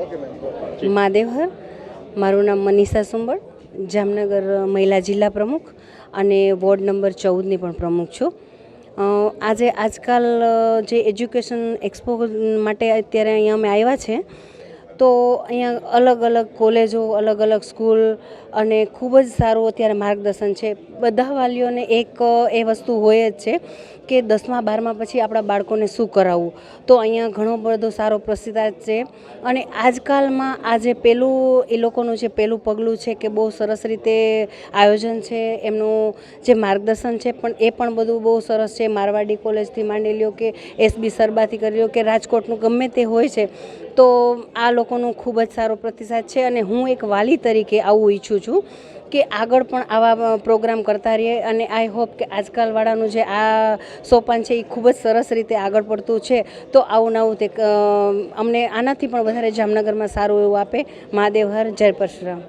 મહાદેવહર. મારું નામ મનીષા સુંબળ, જામનગર મહિલા જિલ્લા પ્રમુખ અને વોર્ડ નંબર 14ની પણ પ્રમુખ છું. આજકાલ જે એજ્યુકેશન એક્સપો માટે અત્યારે અહીંયા અમે આવ્યા છે, તો અહીંયા અલગ અલગ કોલેજો, અલગ અલગ સ્કૂલ અને ખૂબ જ સારું અત્યારે માર્ગદર્શન છે. બધા વાલીઓને એક એ વસ્તુ હોય જ છે કે 10મા 12મા પછી આપણા બાળકોને શું કરાવવું, તો અહીંયા ઘણો બધો સારો પ્રતિસાદ છે. અને આજકાલમાં આજે એ લોકોનું જે પહેલું પગલું છે કે બહુ સરસ રીતે આયોજન છે, એમનું જે માર્ગદર્શન છે પણ એ પણ બધું બહુ સરસ છે. મારવાડી કોલેજથી માંડી લ્યો કે એસબી સરબાથી કરી લ્યો કે રાજકોટનું ગમે તે હોય છે, તો આ લોકોનું ખૂબ જ સારો પ્રતિસાદ છે. અને હું એક વાલી તરીકે આવું ઈચ્છું છું કે આગળ પણ આવા પ્રોગ્રામ કરતા રહીએ. અને આઈ હોપ કે આજકાલવાળાનું જે આ સોપાન છે એ ખૂબ જ સરસ રીતે આગળ પડતું છે, તો આવું નવું તે અમને આનાથી પણ વધારે જામનગરમાં સારું એવું આપે. મહાદેવહર. જય પરશુરામ.